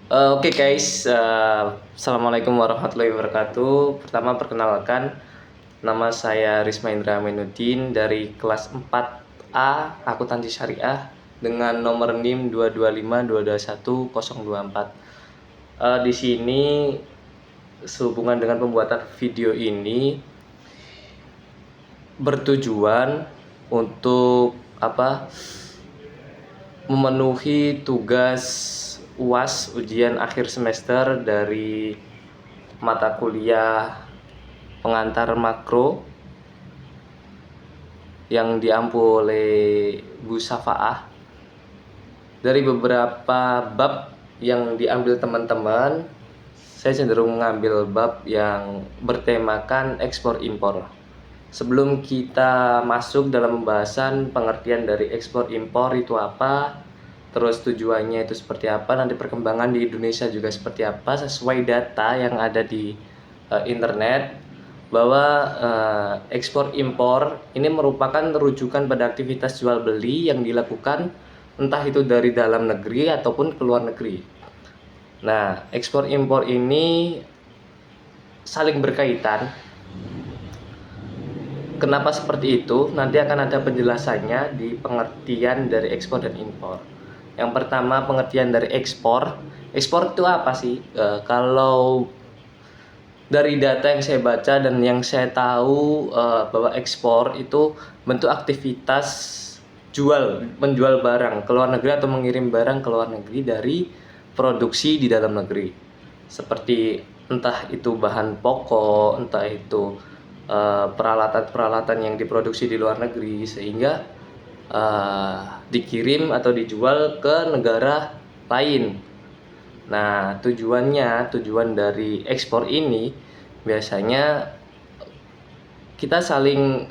Oke guys, Assalamualaikum warahmatullahi wabarakatuh. Pertama perkenalkan, nama saya Risma Indra Aminuddin dari kelas 4A Akuntansi Syariah dengan nomor NIM 225221024. Di sini sehubungan dengan pembuatan video ini bertujuan untuk memenuhi tugas UAS ujian akhir semester dari mata kuliah pengantar makro yang diampu oleh Bu Safaah. Dari beberapa bab yang diambil teman-teman, saya cenderung mengambil bab yang bertemakan ekspor impor. Sebelum kita masuk dalam pembahasan pengertian dari ekspor impor itu apa, terus tujuannya itu seperti apa, nanti perkembangan di Indonesia juga seperti apa, sesuai data yang ada di internet, bahwa ekspor impor ini merupakan rujukan pada aktivitas jual beli yang dilakukan entah itu dari dalam negeri ataupun ke luar negeri. Nah, ekspor impor ini saling berkaitan. Kenapa seperti itu? Nanti akan ada penjelasannya di pengertian dari ekspor dan impor. Yang pertama, pengertian dari ekspor. Ekspor itu apa sih? Kalau dari data yang saya baca dan yang saya tahu, bahwa ekspor itu bentuk aktivitas menjual barang ke luar negeri atau mengirim barang ke luar negeri dari produksi di dalam negeri. Seperti entah itu bahan pokok, entah itu peralatan-peralatan yang diproduksi di luar negeri sehingga dikirim atau dijual ke negara lain. Nah, tujuan dari ekspor ini biasanya kita saling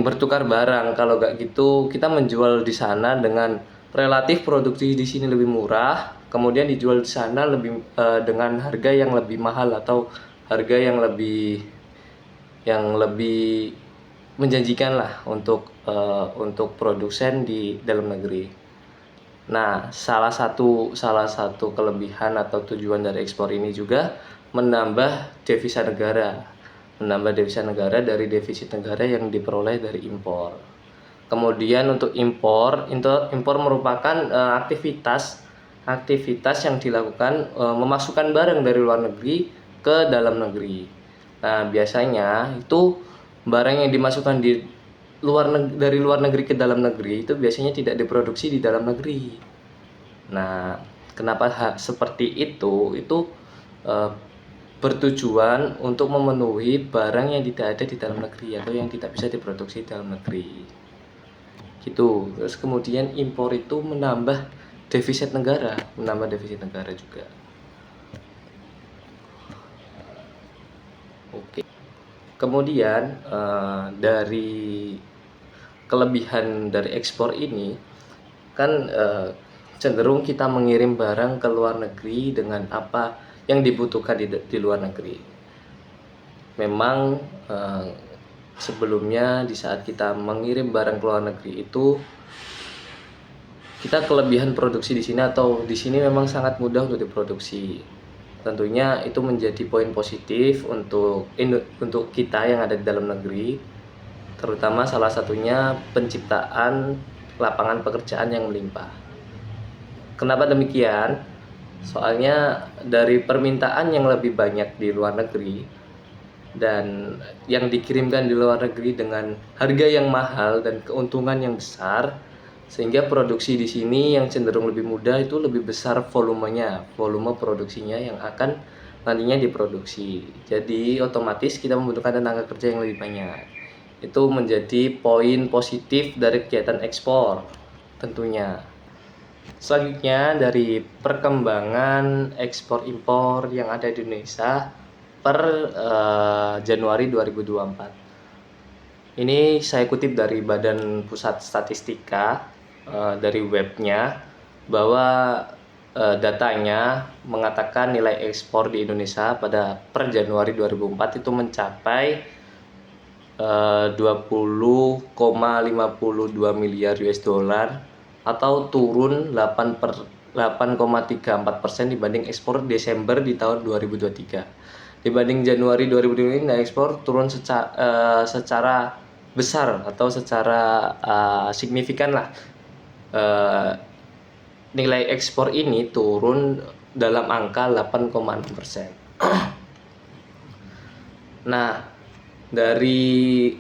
bertukar barang. Kalau nggak gitu, kita menjual di sana dengan relatif produksi di sini lebih murah, kemudian dijual di sana dengan harga yang lebih mahal atau harga yang lebih menjanjikan lah untuk produsen di dalam negeri. Nah, salah satu kelebihan atau tujuan dari ekspor ini juga menambah devisa negara dari defisit negara yang diperoleh dari impor. Kemudian untuk impor merupakan aktivitas yang dilakukan memasukkan barang dari luar negeri ke dalam negeri. Nah, biasanya itu barang yang dimasukkan dari luar negeri ke dalam negeri itu biasanya tidak diproduksi di dalam negeri. Nah, kenapa seperti itu? Itu bertujuan untuk memenuhi barang yang tidak ada di dalam negeri atau yang tidak bisa diproduksi di dalam negeri. Gitu. Terus kemudian impor itu menambah defisit negara juga. Oke. Kemudian dari kelebihan dari ekspor ini kan cenderung kita mengirim barang ke luar negeri dengan apa yang dibutuhkan di luar negeri. Memang sebelumnya di saat kita mengirim barang ke luar negeri itu kita kelebihan produksi di sini atau di sini memang sangat mudah untuk diproduksi. Tentunya itu menjadi poin positif untuk kita yang ada di dalam negeri, terutama salah satunya penciptaan lapangan pekerjaan yang melimpah. Kenapa demikian? Soalnya dari permintaan yang lebih banyak di luar negeri dan yang dikirimkan di luar negeri dengan harga yang mahal dan keuntungan yang besar, sehingga produksi di sini yang cenderung lebih mudah itu lebih besar volume produksinya yang akan nantinya diproduksi. Jadi otomatis kita membutuhkan tenaga kerja yang lebih banyak. Itu menjadi poin positif dari kegiatan ekspor tentunya. Selanjutnya dari perkembangan ekspor impor yang ada di Indonesia per Januari 2024. Ini saya kutip dari Badan Pusat Statistika, dari webnya, bahwa datanya mengatakan nilai ekspor di Indonesia pada per Januari 2004 itu mencapai 20,52 miliar US dollar atau turun 8 8,34% dibanding ekspor Desember di tahun 2023. Dibanding Januari 2022 nilai ekspor turun secara besar atau secara signifikan lah. Nilai ekspor ini turun dalam angka 8,6%. Nah, dari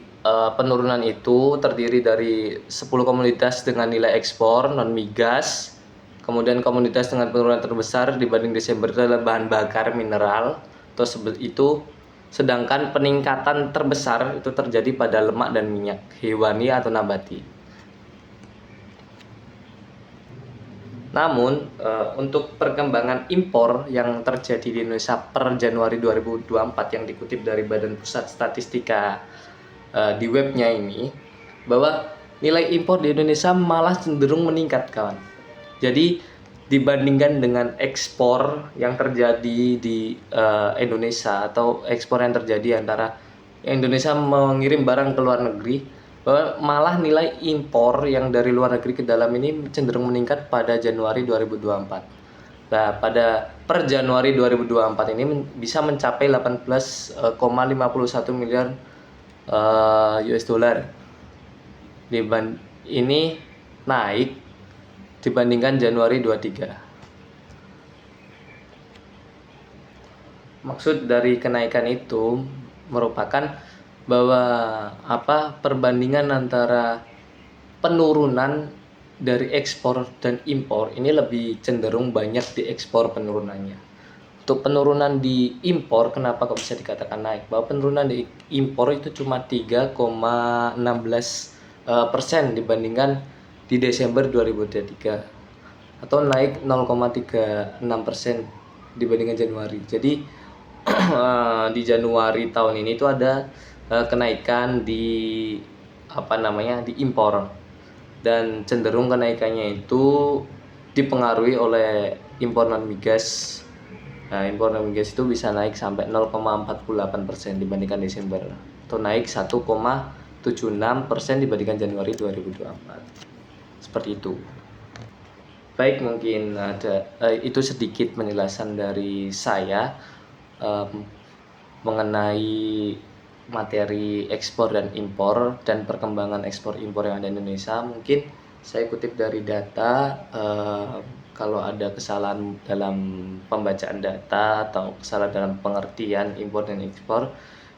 penurunan itu terdiri dari 10 komoditas dengan nilai ekspor non migas. Kemudian komoditas dengan penurunan terbesar dibanding Desember itu adalah bahan bakar mineral itu, sedangkan peningkatan terbesar itu terjadi pada lemak dan minyak hewani atau nabati. Namun untuk perkembangan impor yang terjadi di Indonesia per Januari 2024 yang dikutip dari Badan Pusat Statistika di webnya ini, bahwa nilai impor di Indonesia malah cenderung meningkat, kawan. Jadi dibandingkan dengan ekspor yang terjadi di Indonesia atau ekspor yang terjadi antara Indonesia mengirim barang ke luar negeri, bahwa malah nilai impor yang dari luar negeri ke dalam ini cenderung meningkat pada Januari 2024. Nah, per Januari 2024 ini bisa mencapai 18,51 miliar US dollar. Ini naik dibandingkan Januari 23. Maksud dari kenaikan itu merupakan bahwa perbandingan antara penurunan dari ekspor dan impor ini lebih cenderung banyak di ekspor penurunannya. Untuk penurunan di impor, kenapa kok bisa dikatakan naik? Bahwa penurunan di impor itu cuma 3,16% dibandingkan di Desember 2023, atau naik 0,36% dibandingkan Januari. Jadi di Januari tahun ini itu ada kenaikan di di impor, dan cenderung kenaikannya itu dipengaruhi oleh impor non migas. Nah, impor non migas itu bisa naik sampai 0,48% dibandingkan Desember, atau naik 1,76% dibandingkan Januari 2024. Seperti itu. Baik, mungkin itu sedikit penjelasan dari saya mengenai materi ekspor dan impor dan perkembangan ekspor impor yang ada di Indonesia. Mungkin saya kutip dari data, kalau ada kesalahan dalam pembacaan data atau kesalahan dalam pengertian impor dan ekspor,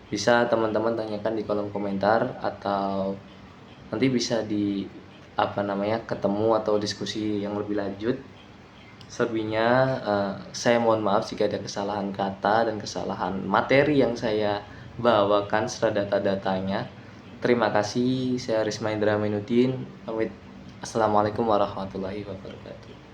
bisa teman-teman tanyakan di kolom komentar, atau nanti bisa ketemu atau diskusi yang lebih lanjut. Selebihnya saya mohon maaf jika ada kesalahan kata dan kesalahan materi yang saya bawakan serta data-datanya. Terima kasih. Saya Risma Indra Mainuddin. Assalamualaikum warahmatullahi wabarakatuh.